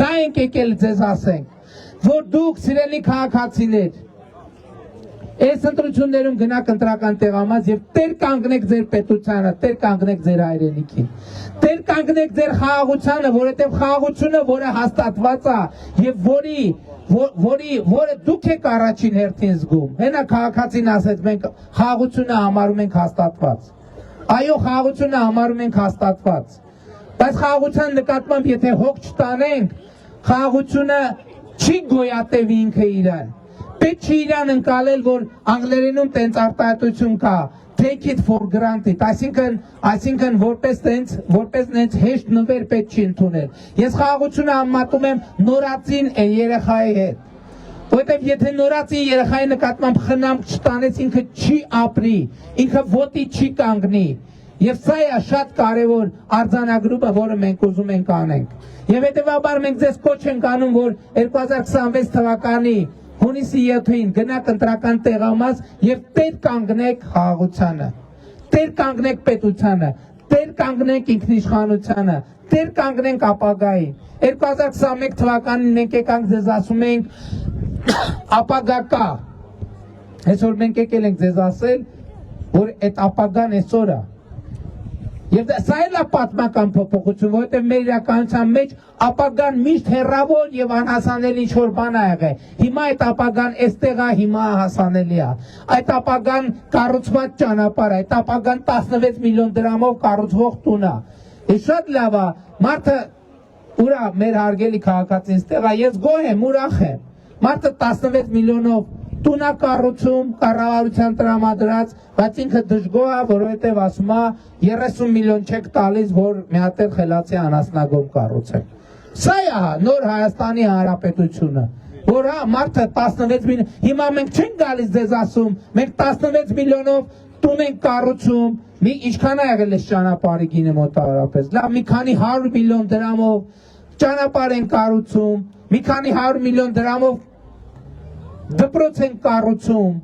դա ենք եկել ձեզ ասենք, որ դուք սիրելի քաղաքացիներ, այս ընտրություններում գնաք ընտրական տեղամաս եւ տեր կանգնեք ձեր պետությանը, տեր կանգնեք ձեր հայրենիքին, տեր կանգնեք ձեր խաղաղությանը, որովհետեւ խաղաղությունը, որը հաստատված է եւ որը դուք եք առաջին հերթին զգում։ Հենա քաղաքացին ասեց, մենք խաղաղությունը համարում ենք հաստատված։ Այո, խաղաղությունը համարում ենք հաստատված։ Բայց խաղաղության նկատմամբ եթե հոգ չտանենք, խաղաղությունը չի գոյատևի ինքը իրան։ Պետք չի իրան ընկալել, որ անգլերենում տենց արտահայտություն կա, take it for granted, այսինքն որպես նենց հեշտ նվեր պետք չի ընդունել։ Ես խաղաղությունը համատում եմ նորածին երեխայի հետ, որովհետև եթե նորածին երեխայի նկատմամբ խնամք չտանես, ինքը չի ապրի, ինքը ոտի չի կանգնի։ Եվ սա է շատ կարևոր արձանագրումը, որը մենք ուզում ենք անենք։ Եվ հետևաբար մենք ձեզ կոչ ենք անում, որ 2026 թվականի հունիսի 7-ին գնաք ընտրական տեղամաս եւ տեր կանգնեք խաղաղությանը, տեր կանգնեք պետությանը, տեր կանգնենք ինքնիշխանությանը, տեր կանգնենք ապագային։ 2021 թվականին մենք եկանք ձեզ ասում ենք ապագա կա։ Այսօր մենք եկել ենք ձեզ ասել, որ այդ ապագան այսօր է։ Եվ սա էլ է պատմական փոփոխություն, որովհետև մեր իրականության մեջ ապագան միշտ հեռավոր եւ անհասանելի ինչ-որ բան ա եղել։ Հիմա այդ ապագան այստեղ է, հիմա հասանելի է։ Այդ ապագան կառուցված ճանապարհ է, այդ ապագան 16 միլիոն դրամով կառուցվող տուն է։ Իսկ շատ լավ է, մարդը ուրա մեր հարգելի քաղաքացին ստեղ է, ես գոհ եմ, ուրախ եմ։ Մարդը 16 միլիոնով տուն է կառուցում, կառավարության տրամադրած, բայց ինքը դժգոհ է, որովհետև ասում է 30 միլիոն չեք տալիս, որ մի հատ էլ խելացի անասնագոմ կառուցեք։ Սա է նոր Հայաստանի Հանրապետությունը, որ մարդը 16 միլիոն, հիմա մենք չենք գալիս ձեզ ասում, մենք 16 միլիոնով տուն ենք կառուցում, մի ինչքան է եղել այս ճանապարհի գինը մոտավորապես, լավ մի քանի 100 միլիոն դրամով ճանապարհ են կառուցում, մի քանի 100 միլիոն դրամով դպրոց են կառուցում,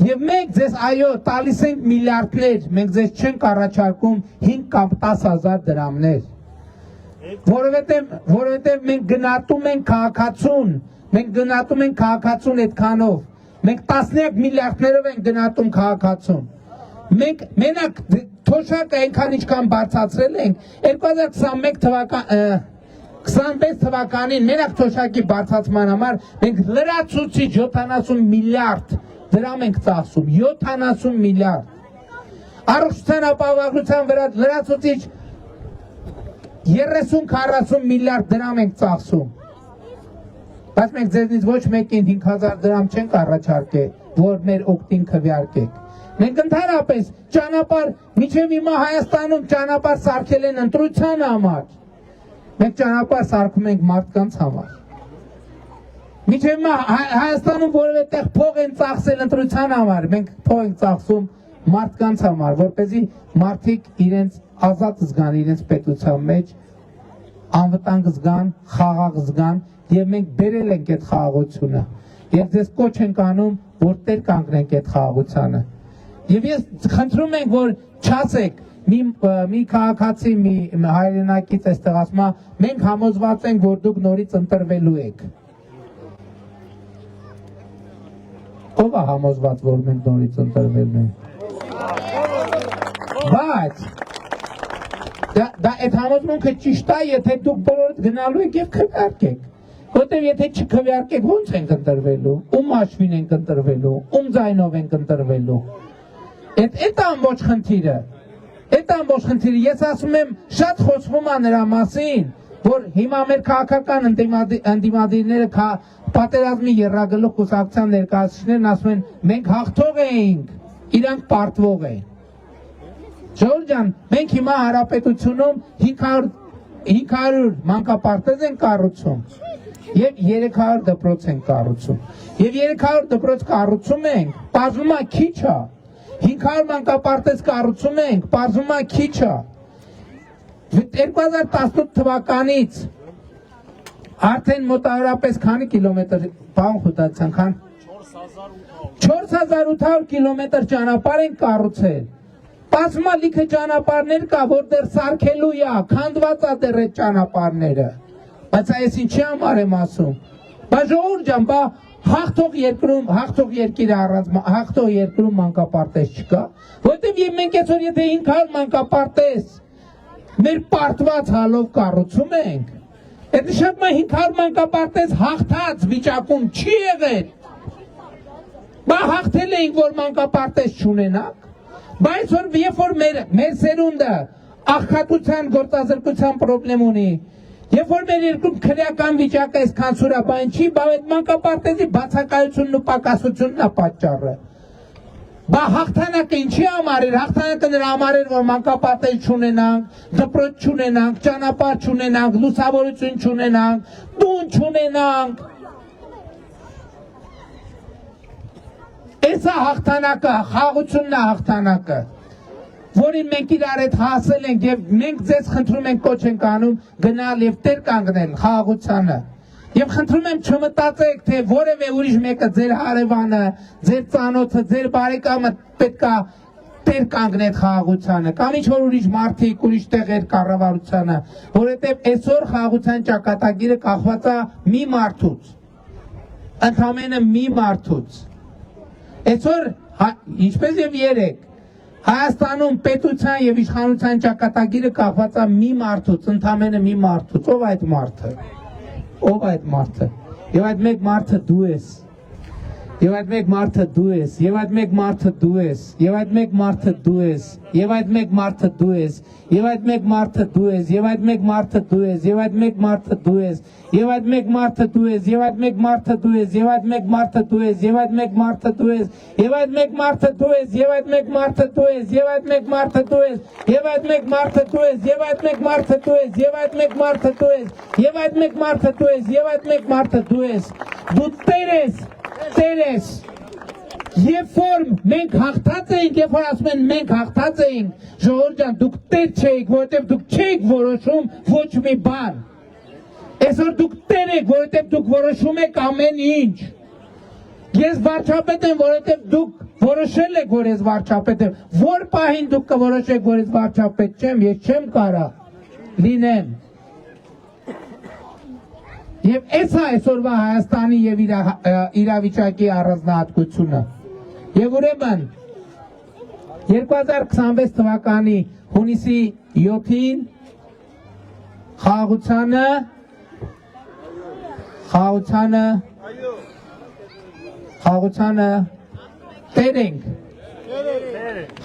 եւ մենք ձեզ այո տալիս ենք միլիարդներ, մենք ձեզ չենք առաջարկում 5 կամ 10 հազար դրամներ, որովհետև մենք գնահատում ենք քաղաքացուն, մենք գնահատում ենք քաղաքացուն այդքանով, մենք տասնյակ միլիարդներով ենք գնահատում քաղաքացուն, մենք մենակ թոշակը այնքան ինչքան բարձրացրել ենք 2026 թվականին մենակ թոշակի բարձրացման համար մենք լրացուցիչ 70 միլիարդ դրամ ենք ծախսում, 70 միլիարդ, առողջության ապահովության վրա լրացուցիչ 30-40 միլիարդ դրամ ենք ծախսում, բայց մենք ձեզնից ոչ մեկին 5000 դրամ չենք առաջարկել, որ մեր օգտին քվեարկեք, մենք ընդհանրապես ճանապարհ, մինչև հիմա Հայաստանում ճանապարհ սարքել են ընտրության համար, մենք ճանապարհ սարքում ենք մարդկանց համար, մինչև հիմա Հայաստանում որևէ տեղ փող են ծախսել ընտրության համար, մենք փող ենք ծախսում մարդկանց համար, որպեսզի մարդիկ իրենց ազատ զգան իրենց պետության մեջ, անվտանգ զգան, խաղաղ զգան, եւ մենք բերել ենք այդ խաղաղությունը, եւ ձեզ կոչ ենք անում, որ տեր կանգնենք այդ խաղաղությանը, եւ ես խնդրում ենք, որ չասեք, մի քաղաքացի, մի հայրենակից այստեղ ասում է, մենք համոզված ենք, որ դուք նորից ընտրվելու եք, ով է համոզված, որ մենք նորից ընտրվելու ենք, բայց դա այդ համոզմունքը ճիշտ է, եթե դուք բոլորդ գնալու եք եւ քվեարկեք, որտեղ եթե չքվեարկեք, ո՞նց ենք ընտրվելու, ում հաշվին ենք ընտրվելու, ում ձայնով ենք ընտրվելու, այդ ամբողջ խնդիրը, ես ասում եմ, շատ խոսվում է նրա մասին, որ հիմա մեր քաղաքական ընդդիմադիրները պատերազմի եռագլուխ կուսակցության ներկայացուցիչներն ասում են, մենք հաղթող էինք, իրանք պարտվող են։ Ժողովուրդ ջան, մենք հիմա հանրապետությունում 500 մանկապարտեզ են կառուցում եւ 300 դպրոց են կառուցում։ Եւ 300 դպրոց կառուցում ենք, բազում է քիչ է։ 500 մանկապարտեզ կառուցում ենք, բազում է քիչ է։ 2018 թվականից արդեն մոտավորապես քանի կիլոմետր, բան խոդացան, 4800 կիլոմետր ճանապարհ են կառուցել։ Բազմա լիքը ճանապարհներ կա, որ դեռ սարքելու է, քանդված է դեռ այդ ճանապարհները։ Բայց այս ինչի համար եմ ասում։ Բա ժողովուրդ ջան, բա հաղթող երկրում մանկապարտեզ չկա, որտեղ մենք այսօր եթե 500 մանկապարտեզ մեր պարտված հալով կառուցում ենք, այդ նշանակում է 500 մանկապարտեզ հաղթած վիճակում չի եղել։ Բա հաղթել էինք, որ մանկապարտեզ չունենանք։ Բայց երբ որ մեր սերունդը աղքատության գործազրկության պրոբլեմ ունի, երբ որ մեր երկրում քրեական վիճակը այսքան սուր է, բան չի, բա այդ մանկապարտեզի բացակայությունն ու պակասությունն է պատճառը։ Բա հաղթանակը ինչի համար էր, հաղթանակը նրա համար էր, որ մանկապարտեզ չունենանք, դպրոց չունենանք, ճանապարհ չունենանք, լուսավորություն չունենանք, տուն չունենանք։ Էսա հաղթանակը, խաղաղությունն է հաղթանակը։ որին մենք իրար հետ հասել ենք եւ մենք ձեզ խնդրում ենք կոչ ենք անում գնալ եւ տեր կանգնել խաղաղությանը։ Եվ խնդրում եմ չմտածեք, թե որևէ ուրիշ մեկը ձեր հարևանը, ձեր ծանոթը, ձեր բարեկամը պետքա տեր կանգնել խաղաղությանը կամ ինչ որ ուրիշ մարդիկ, ուրիշ տեղեր կառավարությանը, որովհետև այսօր խաղաղության ճակատագիրը կախված է մի մարդուց, ընդամենը մի մարդուց։ Այսօր ինչպես եւ երեք Հայաստանում պետության եւ իշխանության ճակատագիրը կախված է մի մարդուց, ընդամենը մի մարդուց, ով այդ մարդը։ Ով այդ մարդը։ Եվ այդ մեկ մարդը դու ես։ Եվ այդ մեկ մարդը դու ես, եւ այդ մեկ մարդը դու ես, եւ այդ մեկ մարդը դու ես, եւ այդ մեկ մարդը դու ես, եւ այդ մեկ մարդը դու ես, եւ այդ մեկ մարդը դու ես, եւ այդ մեկ մարդը դու ես, եւ այդ մեկ մարդը դու ես, եւ այդ մեկ մարդը դու ես, եւ այդ մեկ մարդը դու ես, եւ այդ մեկ մարդը դու ես, եւ այդ մեկ մարդը դու ես, եւ այդ մեկ մարդը դու ես, եւ այդ մեկ մարդը դու ես, եւ այդ մեկ մարդը դու ես, եւ այդ մեկ մարդը դու ես, եւ այդ մեկ մարդը դու ես, եւ այդ մեկ մարդը դու ես, եւ այդ մեկ մարդը դու ես, դու Տեր ես, Տեր ես։ Երբ որ մենք հաղթած էինք, երբ որ ասում են մենք հաղթած էինք, ժողովուրդ ջան, դուք Տեր չէիք, որովհետև դուք չէիք որոշում ոչ մի բան։ Այսօր դուք Տեր եք, որովհետև դուք որոշում եք ամեն ինչ։ Ես վարչապետ եմ, որովհետև դուք որոշել եք, որ ես վարչապետ եմ։ Որ պահին դուք կորոշեք, որ ես վարչապետ չեմ, ես չեմ կարա լինեմ։ Եվ այս է այսօրվա Հայաստանի եւ իրավիճակի առանձնահատկությունը։ Եվ ուրեմն 2026 թվականի հունիսի 7-ին խաղաղությանը տեր ենք։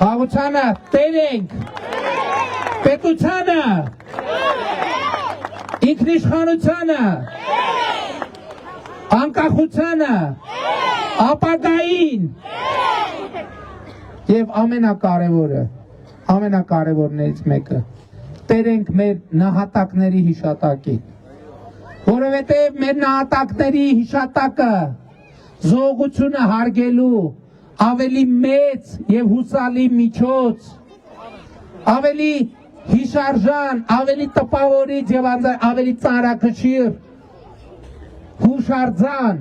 Խաղաղությանը տեր ենք։ Պետությանը ինքնիշխանությանը, անկախությանը, ապագային եւ ամենակարևորներից մեկը տեր ենք մեր նահատակների հիշատակին, որովհետեւ մեր նահատակների հիշատակը զոհությունը հարգելու ավելի մեծ եւ հուսալի միջոց, ավելի հիշարժան, ավելի տպավորիչ եւ ավելի ծանրակշիռ հուշարձան,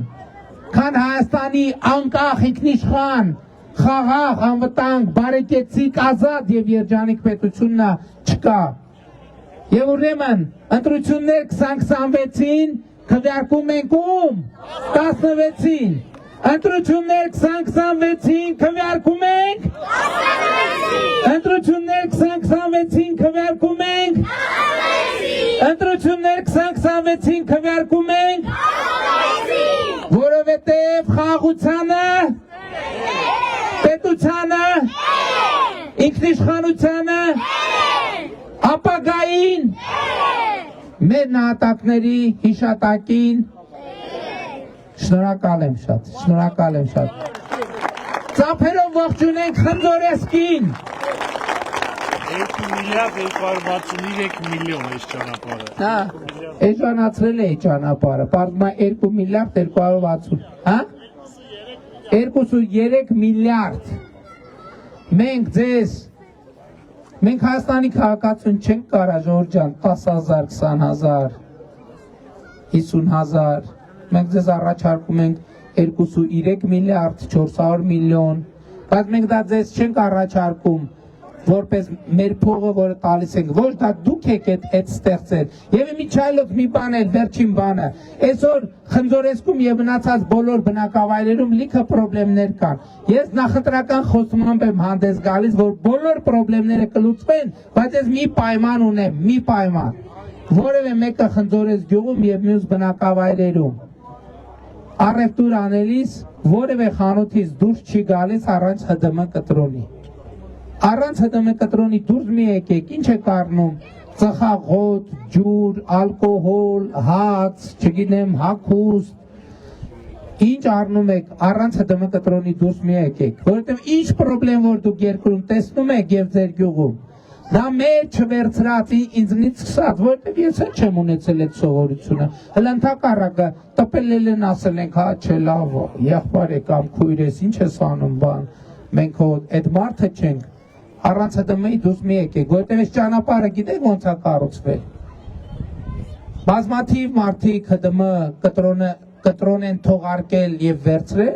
քան Հայաստանի անկախ ինքնիշխան, խաղաղ, անվտանգ, բարեկեցիկ, ազատ եւ երջանիկ պետությունն չկա։ Եվ ուրեմն ընտրություններ 2026-ին քվեարկում ենք ում 16-ին։ Ընտրություններ 2026-ին քվեարկում ենք Ընտրություններ 2026-ին քվեարկում ենք Ընտրություններ 2026-ին քվեարկում ենք որովհետև խաղաղությանը, պետությանը, ինքնիշխանությանը, ապագային, մեր նահատակների հիշատակին շնորհակալ եմ շատ։ Ծափերով ողջունենք Խնձորեսկին։ 2 միլիարդ 263 միլիոն այս ճանապարհը։ Հա, էժանացրել է ճանապարհը, պարզվում է 2 միլիարդ 260, հա? 2.3 միլիարդ։ Մենք Հայաստանի քաղաքացուն չենք կարա ժողովուրդ ջան 10,000, 20,000, 50,000, մենք ձեզ առաջարկում ենք 2.3 միլիարդ 400 միլիոն, բայց մենք դա ձեզ չենք առաջարկում որպես մեր փողը, որը տալիս ենք, ոչ դա դուք եք այդ ստեղծել։ Եվ միջայլոց մի բան էլ, վերջին բանը, այսօր Խնձորեսկում եւ մնացած բոլոր բնակավայրերում լիքը խնդիրներ կան։ Ես նախընտրական խոստումամբ եմ հանդես գալիս, որ բոլոր խնդիրները կլուծվեն, բայց ես մի պայման ունեմ, մի պայման։ Որևէ մեկը Խնձորես գյուղում եւ մյուս բնակավայրերում առևտուր անելիս որևէ խանութից դուրս չի գալիս առանց ՀԴՄ կտրոնի։ Առանց ՀԴՄ կտրոնի դուրս մի եկեք, ինչ եք առնում, ծխախոտ, ջուր, ալկոհոլ, հաց, չգիտեմ, հագուստ, ինչ առնում եք, առանց ՀԴՄ կտրոնի դուրս մի եկեք, որովհետև ինչ խնդրեմ որ դուք երկրում տեսնում եք եւ ձեր գյուղում, դա մեր չվերցրած ինձնից սկսած, որովհետև ես չեմ ունեցել այդ սովորությունը, հələ ընդհակառակը տպել են ասել ենք, հա չէ լավ, եղբայր է կամ քույր ես, ինչ ես անում բան, մենք այդ մարդը չենք, առանց ՀԴՄ-ի դուս մի եկեք, որովհետև այս ճանապարհը գիտեք ոնց է կառուցվել։ Բազմաթիվ մարդիկ ՀԴՄ կտրոն են թողարկել եւ վերցրել։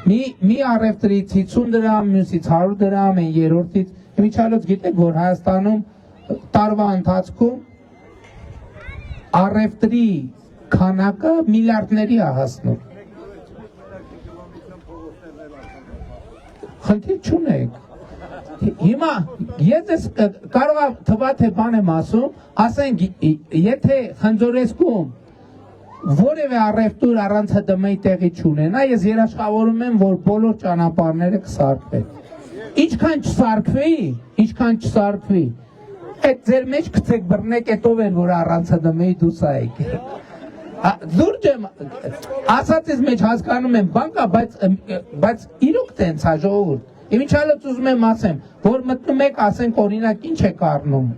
Մի առևտրից 50 դրամ, մյուսից 100 դրամ, են երրորդից։ Միջալոց գիտեք, որ Հայաստանում տարվա ընթացքում առևտրի քանակը միլիարդների է հասնում։ Խնդիր չունեք։ Հիմա ես կարող եմ թվա թե բան եմ ասում, ասենք եթե Խնձորեսկում որևէ առևտուր առանց ՀԴՄ-ի տեղի չունենա, ես երաշխավորում եմ, որ բոլոր ճանապարհները կսարքվեն։ Ինչքան չսարքվի, այդ ձեր մեջ գցեք բռնեք, այդով են, որ առանց ՀԴՄ-ի դուս եք։ Լուրջ եմ, ասածից մեջ հասկանում եմ բան կա, բայց իրոք տենց է ժողովուրդ։ Իմիջալոց ուզում եմ ասեմ, որ մտնում եք, ասենք օրինակ ինչ եք առնում։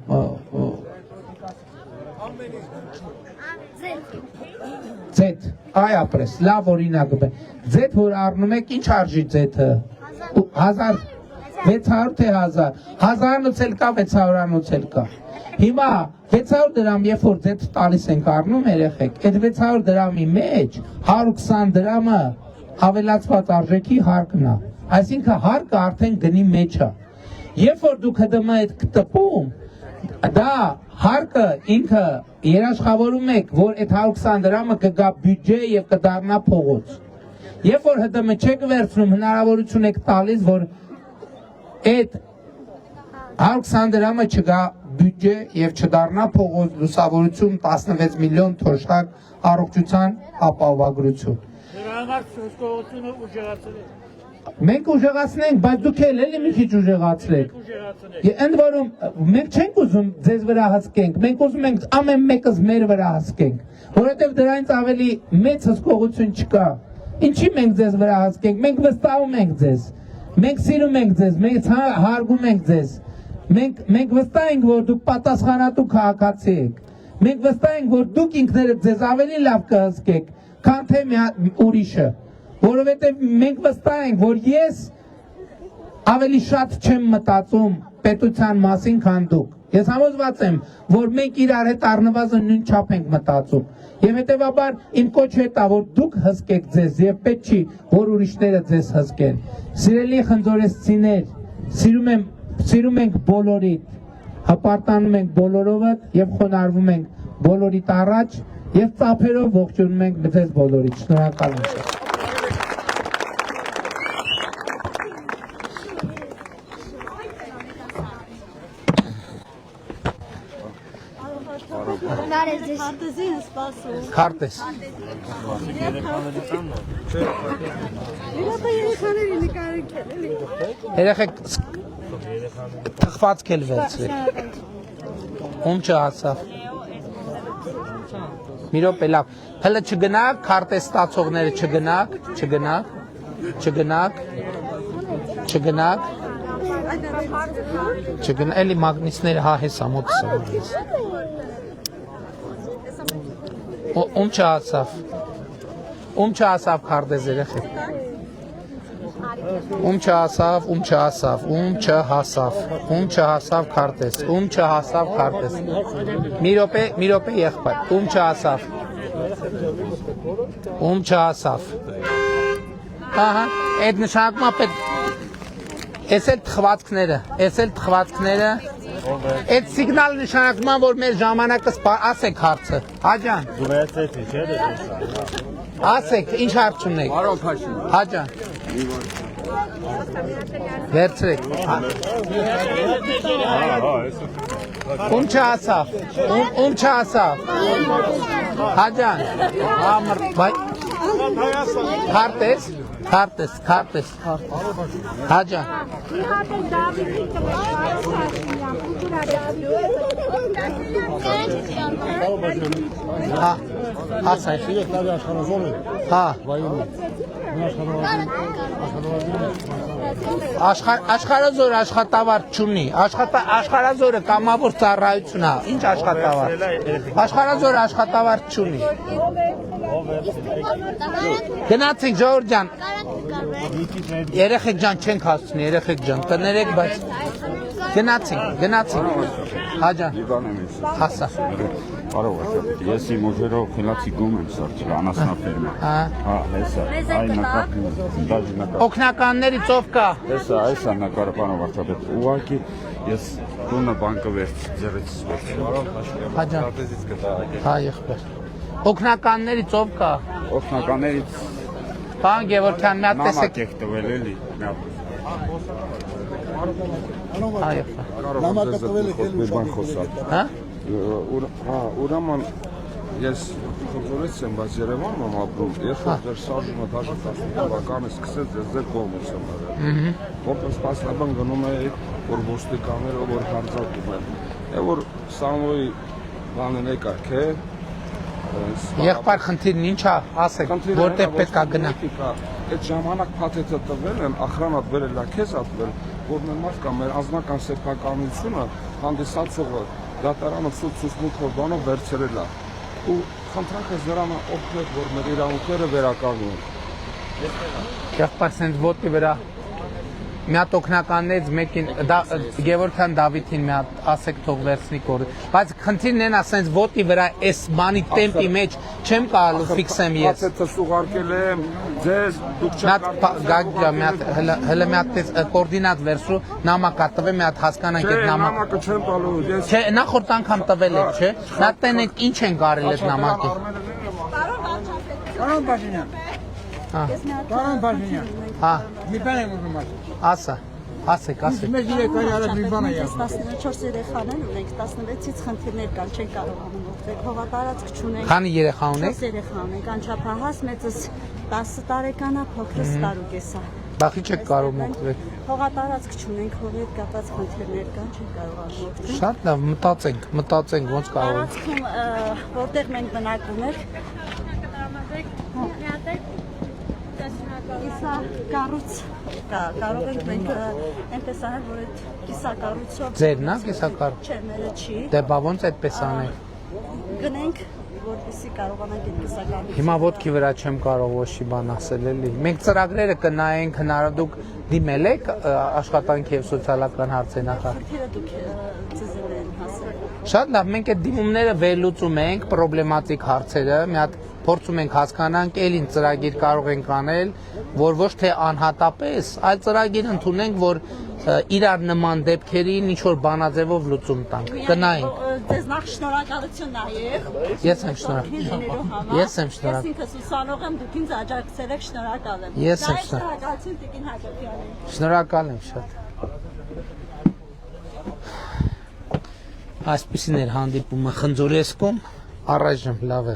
Ձեթ, այ ապրես, լավ օրինակ բե։ Ձեթ որ առնում եք, ինչ արժի ձեթը։ 1600 թե 1000, 1000-ից էլ կա, 600-ից էլ կա։ Հիմա 600 դրամ, երբ որ ձեթ տալիս ենք առնում երեխեք, այդ 600 դրամի մեջ 120 դրամը ավելացված արժեքի հարկն է։ Այսինքն հարկը արդեն գնի մեջ է։ Երբ որ դուք ՀԴՄ այդ կտպում, դա հարկը ինքը երաշխավորում եք, որ այդ 120 դրամը կգա բյուջե եւ կդառնա փողոց։ Երբ որ ՀԴՄ չեք վերցնում, հնարավորություն եք տալիս, որ այդ 120 դրամը չգա բյուջե եւ չդառնա փողոց, լուսավորություն 16 միլիոն թոշակ առողջության ապահովագրություն։ Մենք ուժեղացնենք, բայց դուք էլի մի քիչ ուժեղացրեք։ Ընդ որում մենք չենք ուզում ձեզ վրա հասկենք, մենք ուզում ենք ամեն մեկս մեր վրա հասկենք, որովհետև դրանից ավելի մեծ հսկողություն չկա։ Ինչի մենք ձեզ վրա հասկենք, մենք վստահում ենք ձեզ, մենք սիրում ենք ձեզ, մենք հարգում ենք ձեզ, մենք վստահ ենք, որ դուք պատասխանատու քաղաքացի եք, մենք վստահ ենք, որ դուք ինքներդ ձեզ ավելի լավ կհսկեք, քան թե ուրիշը։ Որովհետև մենք վստահ ենք, որ ես ավելի շատ չեմ մտածում պետության մասին, քան դուք։ Ես համոզված եմ, որ մենք իրար հետ առնվազն նույն չափ ենք մտածում։ Եվ հետևաբար իմ կոչը դա, որ դուք հսկեք ձեզ եւ պետք չի, որ ուրիշները ձեզ հսկեն։ Սիրելի խնձորեսցիներ, սիրում ենք բոլորիդ, հպարտանում ենք բոլորովդ եւ խոնարհվում ենք բոլորիդ առաջ եւ ծափերով ողջունում ենք ձեզ բոլորիդ։ Շնորհակալ եմ։ Քարտեզին սպասում։ Քարտեզ։ Երեխաների նկարիք են, էլի։ Երեխեք թխվածք էլ վերցրեք։ Ում չհասավ։ Մի րոպե լավ։ Հələ չգնաք, քարտեզ ստացողները չգնաք, էլի մագնիսները հա հեսա մոտս։ Ում չհասավ քարտեզ երեխեք։ Ում չհասավ քարտեզ։ Մի րոպե եղբայր։ Ում չհասավ։ Ահա, այդ նշանակում է պետք։ Էս էլ թխվածքները։ Այդ սիգնալ նշանակում է, որ մեր ժամանակը ասեք հարցը։ Հաջան։ Ասեք, ինչ հարց ունեք։ Հաջան։ Վերցրեք։ Ում չհասավ։ Հաջան։ Քարտեզ։ Հաջան։ Ասա։ Հա։ Աշխարհազորը աշխատավարձ չունի։ Աշխարհազորը կամավոր ծառայություն է։ Ինչ աշխատավարձ։ Աշխարհազորը աշխատավարձ չունի։ Գնացեք ժողովուրդ ջան։ Երեխեք ջան չենք հասցնի, երեխեք ջան։ Կներեք, բայց Գնացինք։ Հաջան։ Հասա։ Կարող է, ես իմ ուժերով խելացի գում եմ սարքել անասնաֆերմա։ Հա, հեսա։ Այն նկատի դաժի նկատի։ Օգնականների ծով կա։ Հեսա, այս է նկարը պարոն վարչապետ։ Ուղղակի ես տունը բանկը վերջ ձեռից վերջ։ Հաջան։ Հա, եղբայր։ Օգնականների ծով կա։ Օգնականներից Պարոն Գևորգյան, մի հատ տեսեք։ նամակ եք տվել էլի։ Հա, եղբայր։ Նամակը տվել եք էլ Բան խոսալ։ Հա։ Ուրեմն ես խնդրեց եմ, բայց Երևանում եմ ապրում, երբ որ շարժումը դաժե 15 թվականը սկսեց, ես ձեր կողմից եմ արել։ Որպես պաշտպան գնում էի, որ ոստիկանները որ հարձակում են։ Եվ որ Սամոյի բանն եկակ է։ Եղբայր խնդիրն ինչ է, ասեք, որտեղ պետք է գնա։ Այդ ժամանակ փաթեթը տվել են, ախրանատ վերել է, քեզ ատվել, որ մեր մարդ կա, մեր անձնական սեփականությունը հանդիսացողը դատարանը ցույց-ցուցմունքով բանով վերցրել է։ Ու խնդրանք ես նրան օգնեք, որ մեր իրավունքները վերականգնեն։ Եղբայր սենց ոտի վրա մի հատ օգնականներից մեկին Գևորգյան Դավիթին մի հատ ասեք թող վերցնի կորը։ Բայց խնդիրն են ասենց ոտի վրա այս բանի տեմպի մեջ չեմ կարողանում ֆիքսեմ ես։ Փաթեթը սուղարկել եմ, ձեզ դուք չեք Գագջա մի հատ հələ մի հատ կոորդինատ վերցրու նամակա տվե մի հատ հասկանանք այդ նամակը չեմ տալու, ես Չէ, նախորդ անգամ տվել եք, չէ։ Նա տենենք ինչ են կարել այդ նամակի։ Պարոն Բաժինյան։ Պարոն Բաժինյան։ Հա, Մի բան եմ ուզում ասել։ ասա։ Ասեք։ Մեզ իրական արած մի բան է Ես 14 երեխաներ ունենք, 16-ից խնդիրներ կան, չեն կարողանում օգնել։ Հողատարածք չունենք։ Քանի երեխա ունեք։ 4 երեխա ունենք, անչափահաս մեծս 10 տարեկան է, փոքրս տարուկես է։ Բախի չեք կարող օգնել։ Հողատարածք չունենք, հողի հետ կապված խնդիրներ կան, չեն կարողանում օգնել։ Շատ լավ, մտածենք ոնց կարող ենք։ Տարածքում որտեղ մենք բնակվում ենք, կիսակառույց կա, կարող ենք մենք այնպես անել, որ այդ կիսակառույցով Ձերն է կիսակառ։ Չէ, մերը չի։ Դե բա ոնց այդպես անենք։ Գնենք, որպեսզի կարողանանք այդ կիսակառույցը։ Հիմա ոտքի վրա չեմ կարող ոչ մի բան ասել էլի։ Մենք ծրագրերը կնայենք, հնարավոր դուք դիմել եք աշխատանքի եւ սոցիալական հարցերի նախարար։ Խնդիրը դուք ծեզել են հասել։ Շատ լավ, մենք այդ դիմումները վերլուծում ենք, պրոբլեմատիկ հարցերը, մի հատ փորձում ենք հասկանանք, ելին ծրագիր կարող ենք անել, որ ոչ թե անհատապես, այլ ծրագիր ընդունենք, որ իրար նման դեպքերին ինչ որ բանաձևով լուծում տանք։ Կնայենք։ Ձեզ նախ շնորհակալություն նայեք։ Ես եմ շնորհակալ։ Ես եմ շնորհակալ։ Ես ինքս ուսանող եմ, դուք ինձ աջակցել եք, շնորհակալ եմ։ Ես եմ շնորհակալություն Տիկին Հակոբյանին։ Շնորհակալ եմ շատ։ Այսպեսին էր հանդիպումը Խնձորեսկում, առայժմ լավ է։